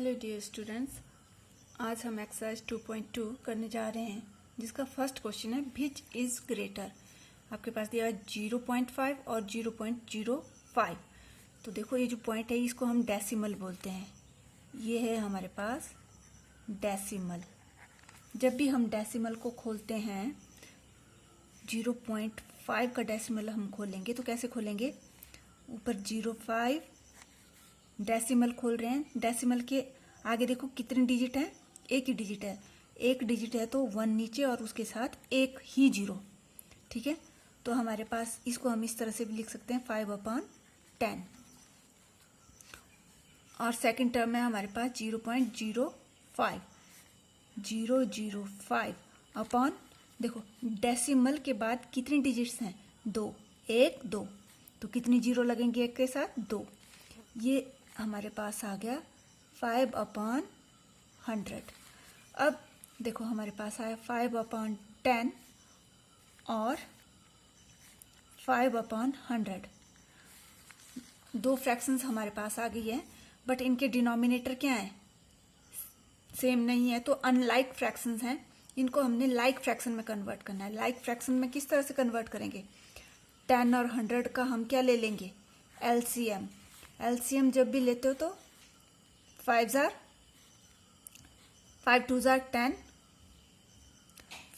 Hello dear students, आज हम exercise 2.2 करने जा रहे हैं जिसका फर्स्ट क्वेश्चन है विच इज ग्रेटर। आपके पास दिया है 0.5 और 0.05। तो देखो ये जो पॉइंट है इसको हम डेसिमल बोलते हैं। ये है हमारे पास डेसिमल। जब भी हम डेसिमल को खोलते हैं 0.5 का डेसिमल हम खोलेंगे तो कैसे खोलेंगे, ऊपर 0.5 डेसिमल खोल रहे हैं। डेसिमल के आगे देखो कितने डिजिट है, एक ही डिजिट है। एक डिजिट है तो 1 नीचे और उसके साथ एक ही 0। ठीक है, तो हमारे पास इसको हम इस तरह से भी लिख सकते हैं 5/10। और सेकंड टर्म है हमारे पास 0.05 005 अपॉन, देखो डेसिमल के बाद कितने डिजिट्स हैं, 2, 1 2, तो कितनी जीरो लगेंगे एक के साथ, 2। ये हमारे पास आ गया 5/100। अब देखो हमारे पास आया 5/10 और 5/100। दो फ्रैक्शंस हमारे पास आ गई है, बट इनके डिनोमिनेटर क्या है, सेम नहीं है। तो अनलाइक फ्रैक्शंस हैं, इनको हमने लाइक फ्रैक्शन में कन्वर्ट करना है। लाइक फ्रैक्शन में किस तरह से कन्वर्ट करेंगे, 10 और 100 का हम क्या ले लेंगे, एलसीएम। एलसीएम जब भी लेते हो तो 5 2 10,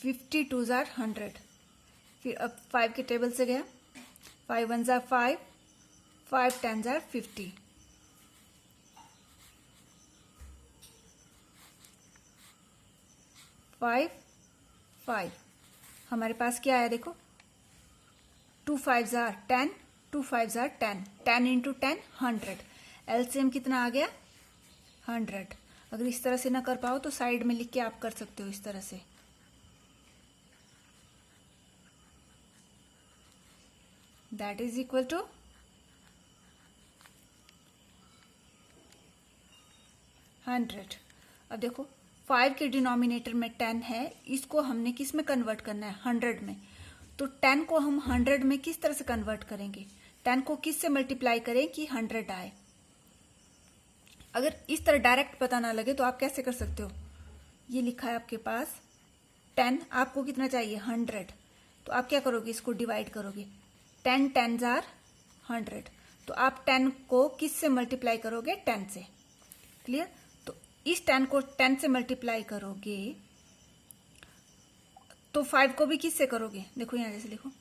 50 2 100। फिर अब 5 के टेबल से गया, 5 1 5, 5 10 50। 5 5 हमारे पास क्या आया, देखो 2 5 10, 2 5 10, 10 इंटू 10 100। एलसीएम कितना आ गया, 100। अगर इस तरह से ना कर पाओ तो साइड में लिख के आप कर सकते हो इस तरह से। That is equal to 100। अब देखो 5 के डिनोमिनेटर में 10 है, इसको हमने किस में कन्वर्ट करना है, 100 में। तो 10 को हम 100 में किस तरह से कन्वर्ट करेंगे, 10 को किस से मल्टीप्लाई करें कि 100 आए। अगर इस तरह डायरेक्ट पता ना लगे तो आप कैसे कर सकते हो, ये लिखा है आपके पास 10, आपको कितना चाहिए 100, तो आप क्या करोगे, इसको डिवाइड करोगे। 10 10 100, तो आप 10 को किस से मल्टीप्लाई करोगे, 10 से। क्लियर। तो इस 10 को 10 से मल्टीप्लाई करोगे तो 5 को भी किस से करोगे, देखो यहां जैसे लिखो,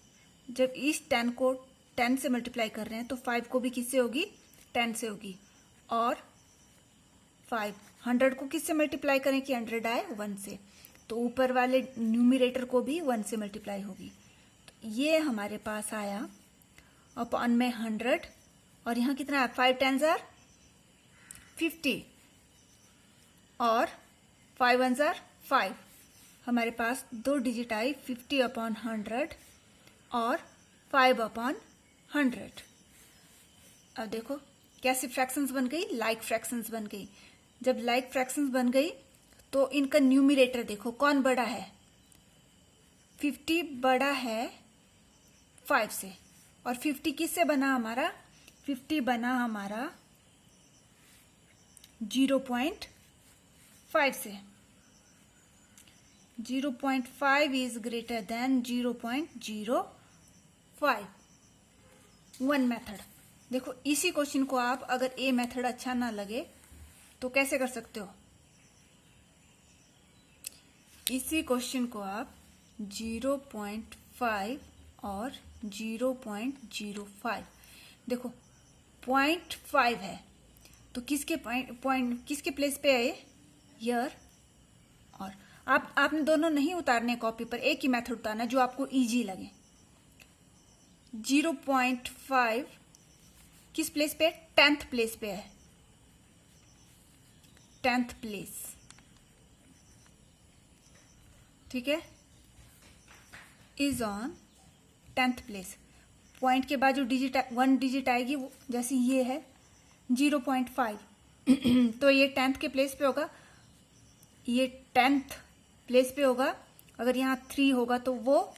जब इस 10 को 10 से मल्टीप्लाई कर रहे हैं तो 5 को भी किससे होगी, 10 से होगी। और 5 100 को किससे मल्टीप्लाई करें कि 100 आए, 1 से। तो ऊपर वाले न्यूमरेटर को भी 1 से मल्टीप्लाई होगी। तो ये हमारे पास आया अपॉन में 100, और यहाँ कितना है, 5 10 50 और 5 1 5। हमारे पास दो डिजिट आई, 50/100 और 5/100। अब देखो कैसी फ्रैक्शंस बन गई, लाइक फ्रैक्शंस बन गई। जब लाइक फ्रैक्शंस बन गई तो इनका न्यूमरेटर देखो कौन बड़ा है, 50 बड़ा है 5 से। और 50 किससे बना हमारा, 50 बना हमारा 0.5 से। 0.5 is greater then 0.05। One method. देखो इसी क्वेश्चन को आप अगर ए मेथड अच्छा ना लगे तो कैसे कर सकते हो, इसी क्वेश्चन को आप 0.5 और 0.05, देखो 0.5 है तो किसके पॉइंट किसके प्लेस पे है, ईयर। और आपने दोनों नहीं उतारने कॉपी पर, एक ही मेथड उतारना जो आपको इजी लगे। 0.5 किस प्लेस पे, 10th प्लेस पे है, 10th प्लेस। ठीक है, is on 10th place. Point के बाद जो डिजिट 1 डिजिट आएगी वो जैसे ये है 0.5 तो ये 10th के प्लेस पे होगा, ये 10th प्लेस पे होगा। अगर यहाँ 3 होगा तो वो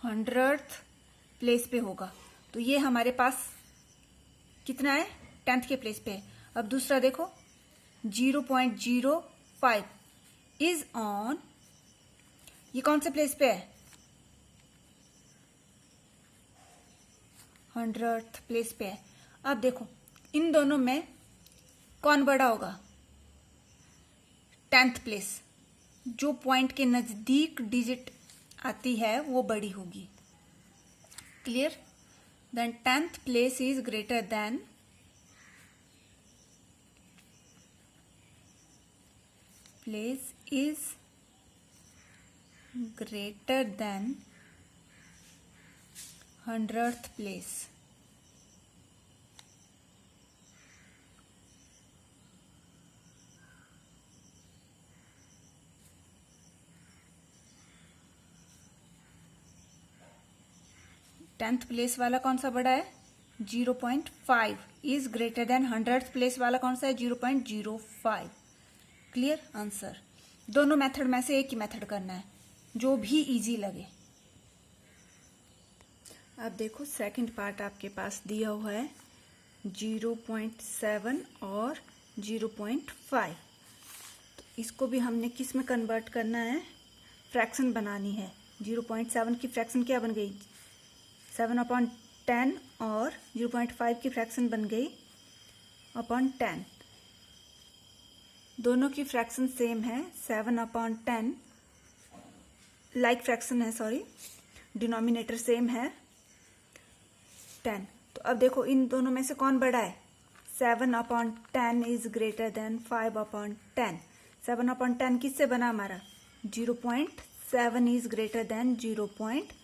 100th प्लेस पे होगा। तो ये हमारे पास कितना है, 10th के प्लेस पे है। अब दूसरा देखो 0.05 इज ऑन, ये कौन से प्लेस पे है? 100th प्लेस पे है। अब देखो इन दोनों में कौन बड़ा होगा? 10th प्लेस, जो पॉइंट के नजदीक डिजिट आती है वो बड़ी होगी। Clear? Then 10th place is greater than place is greater than 100th place. Tenth place वाला कौन सा बड़ा है? 0.5 is greater then 100th place वाला कौन सा है? 0.05। Clear answer. दोनों मेथड में से एक ही मेथड करना है, जो भी इजी लगे। अब देखो सेकंड पार्ट आपके पास दिया हुआ है 0.7 और 0.5। तो इसको भी हमने किस में कन्वर्ट करना है? फ्रैक्शन बनानी है। 0.7 की फ्रैक्शन क्या बन गई? 7/10 और 0.5 की फ्रैक्शन बन गई अपॉन 10। दोनों की फ्रैक्शन सेम है, 7/10 लाइक फ्रैक्शन है, सॉरी, डिनोमिनेटर सेम है 10। तो अब देखो इन दोनों में से कौन बड़ा है? 7/10 इज ग्रेटर देन 5/10। 7/10 किससे बना हमारा? 0.7 इज ग्रेटर देन 0.5।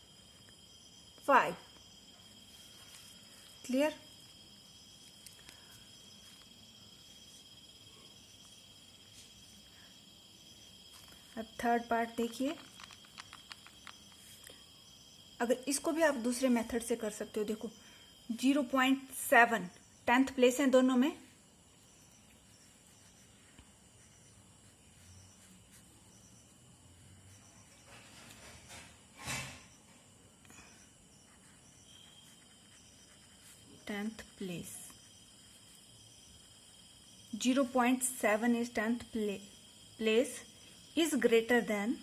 क्लियर? अब थर्ड पार्ट देखिए। अगर इसको भी आप दूसरे मेथड से कर सकते हो। देखो 0.7 10th प्लेस है दोनों में, tenth place 0.7 is 10th place is greater than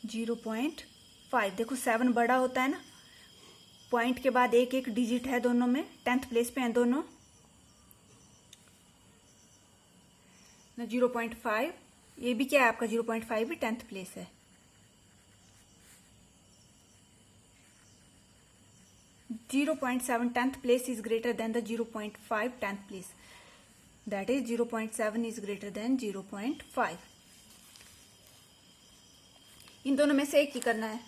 0.5। देखो 7 बड़ा होता है ना, पॉइंट के बाद एक एक डिजिट है दोनों में, 10th प्लेस पे हैं दोनों। 0.5 ये भी क्या है आपका? 0.5 भी 10th प्लेस है। 0.7 10th place is greater than the 0.5 10th place. That is 0.7 is greater than 0.5. इन दोनों में से एक ही करना है।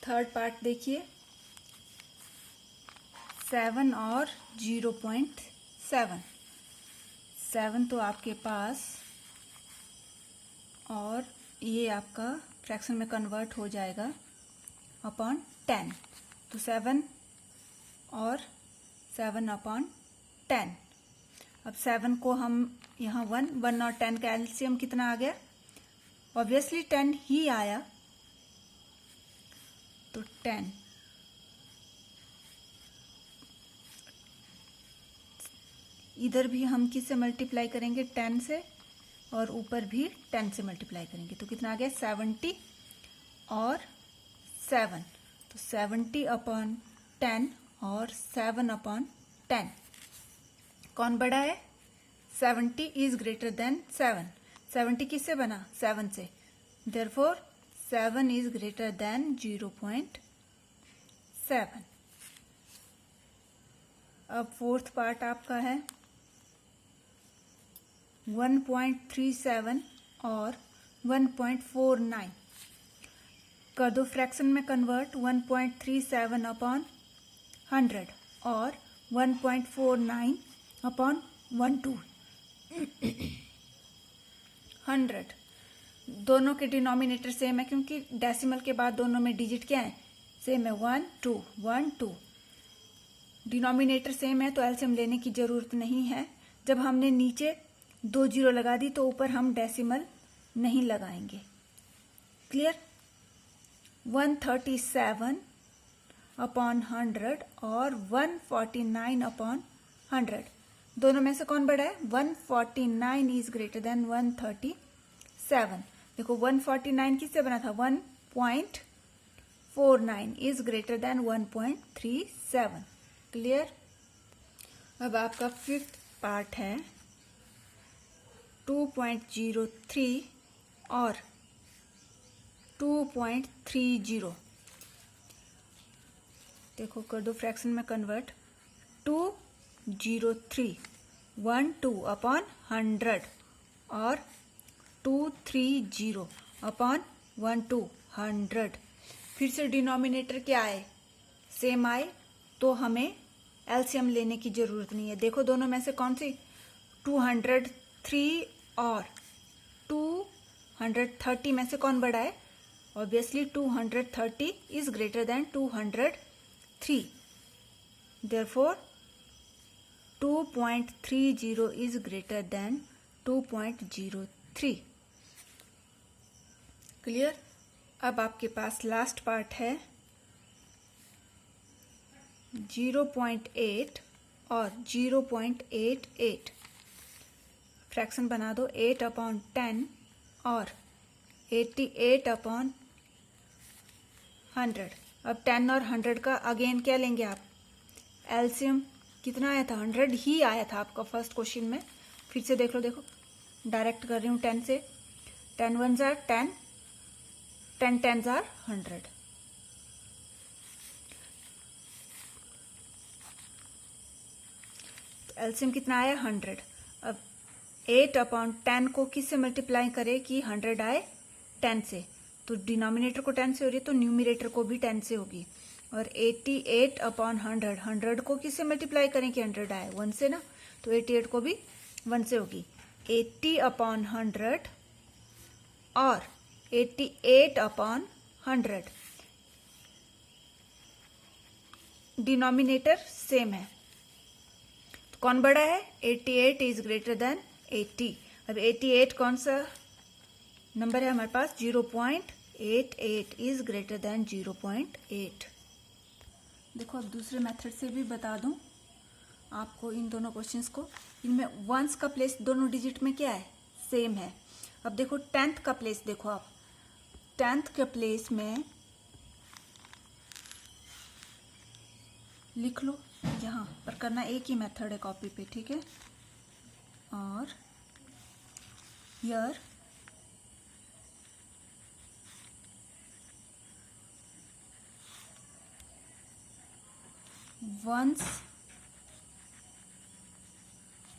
थर्ड पार्ट देखिए, 7 और 0.7। 7 तो आपके पास, और ये आपका फ्रैक्शन में कन्वर्ट हो जाएगा अपॉन 10। तो 7 और 7/10। अब 7 को हम यहाँ 1 और 10 का एलसीएम कितना आ गया? ऑब्वियसली 10 ही आया, तो 10। इधर भी हम किससे मल्टीप्लाई करेंगे? 10 से, और ऊपर भी 10 से मल्टीप्लाई करेंगे, तो कितना आ गया? 70 और 7। तो 70/10 और 7/10 कौन बड़ा है? 70 इज ग्रेटर देन 7। 70 किससे बना? 7 से। Therefore 7 is greater then 0.7। अब फोर्थ पार्ट आपका है 1.37 और 1.49। कर दो फ्रैक्शन में कन्वर्ट। 1.37/100 और 1.49/12। 100 दोनों के डिनोमिनेटर सेम है, क्योंकि डेसिमल के बाद दोनों में डिजिट क्या है? सेम है, 1 2 1 2। डिनोमिनेटर सेम है तो एलसीएम लेने की जरूरत नहीं है। जब हमने नीचे 2 0 लगा दी तो ऊपर हम डेसिमल नहीं लगाएंगे। क्लियर? 137 अपॉन 100 और 149 अपॉन 100, दोनों में से कौन बड़ा है? 149 इज ग्रेटर देन 137। देखो 149 किससे बना था? 1.49 इज ग्रेटर देन 1.37। क्लियर? अब आपका फिफ्थ पार्ट है 2.03 और 2.30। देखो कर दो फ्रैक्शन में कन्वर्ट। 203 12 अपॉन 100 और 230 अपॉन 100। फिर से डिनोमिनेटर क्या आए? सेम आए, तो हमें एलसीएम लेने की जरूरत नहीं है। देखो दोनों में से कौन सी? 203 और 230 में से कौन बड़ा है? Obviously 230 is greater then 203। Therefore 2.30 is greater than 2.03। Clear? अब आपके पास लास्ट पार्ट है 0.8 और 0.88। फ्रैक्शन बना दो। 8 अपॉन 10 और 88 अपॉन 100। अब 10 और 100 का अगेन क्या लेंगे आप? एलसीएम। कितना आया था? 100 ही आया था आपका फर्स्ट क्वेश्चन में। फिर से देख लो, देखो डायरेक्ट कर रही हूँ 10 से। 10 1s are 10, 10 10s are 100। LCM कितना आया? 100। अब 8 अपॉन 10 को किससे मल्टीप्लाई करें कि 100 आए? 10 से। तो डिनोमिनेटर को 10 से हो रही है तो न्यूमिनेटर को भी 10 से होगी। और 88 अपॉन 100, 100 को किससे मल्टीप्लाई करें कि 100 आए? 1 से ना, तो 88 को भी 1 से होगी। 80 अपॉन 100 और 88 अपॉन 100, डिनोमिनेटर सेम है, तो कौन बड़ा है? 88 इज ग्रेटर देन 80। अब 88 कौन सा नंबर है हमारे पास? 0.88 इज ग्रेटर देन 0.8। देखो अब दूसरे मेथड से भी बता दूं आपको इन दोनों क्वेश्चंस को। इनमें वंस का प्लेस दोनों डिजिट में क्या है? सेम है। अब देखो 10th का प्लेस देखो आप। 10th के प्लेस में लिख लो, यहाँ पर करना एक ही मेथड है कॉपी पे, ठीक है? और here once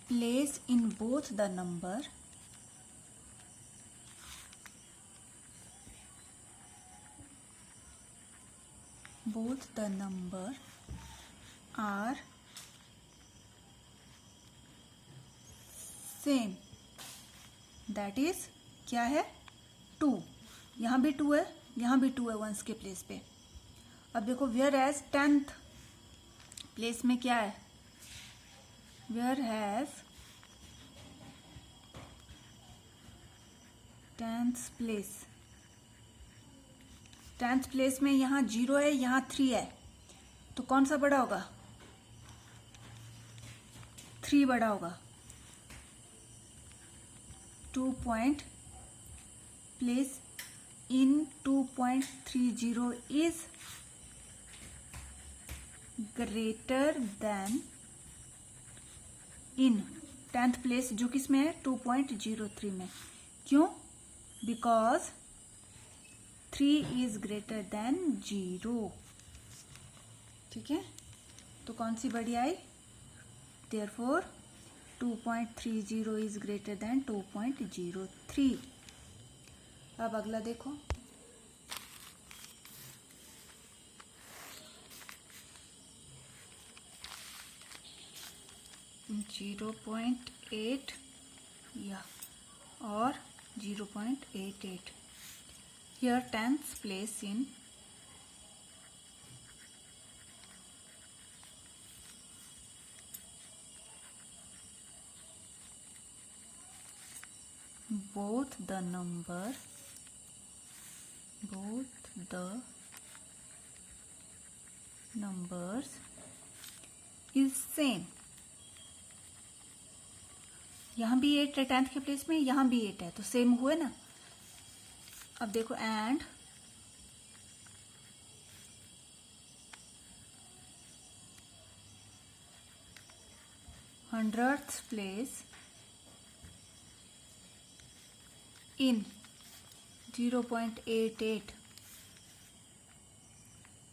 place in both the number are same, that is क्या है? 2। यहाँ भी 2 है, यहाँ भी 2 है वंस के प्लेस पे। अब देखो वेयर एज 10th प्लेस में क्या है? वेयर हैज 10th प्लेस में यहाँ 0 है, यहाँ 3 है, तो कौन सा बड़ा होगा? 3 बड़ा होगा। 2 point place in 2.30 is greater than in 10th place जो किस में है? 2.03 में। क्यों? Because 3 is greater than 0। ठीक है, तो कौन सी बड़ी आई? Therefore 2.30 is greater than 2.03। अब अगला देखो, जीरो 0.8 या और 0.88। Here 10th place in both the numbers is same. यहाँ भी 8 है 10th के प्लेस में, यहाँ भी 8 है, तो सेम हुए ना. अब देखो and hundredth place in 0.88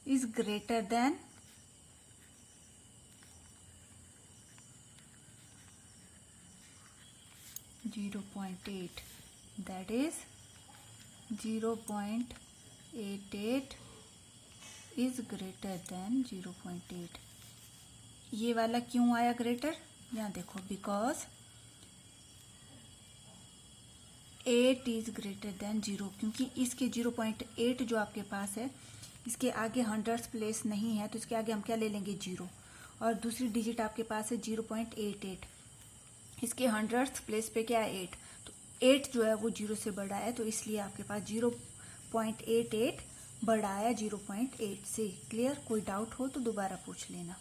is greater than 0.8. That is 0.88 is greater than 0.8. ये वाला क्यों आया ग्रेटर? यहाँ देखो, बिकॉज 8 इज ग्रेटर देन 0, क्योंकि इसके 0.8 जो आपके पास है, इसके आगे हंड्रेड्स प्लेस नहीं है, तो इसके आगे हम क्या ले लेंगे 0, और दूसरी डिजिट आपके पास है 0.88. इसके हंड्रेड्स प्लेस पे क्या है 8, तो 8 जो है वो 0 से बड़ा है, तो इसलिए आपके पास 0.88 बड़ा है 0.8 से. क्लियर? कोई डाउट हो तो दोबारा पूछ लेना.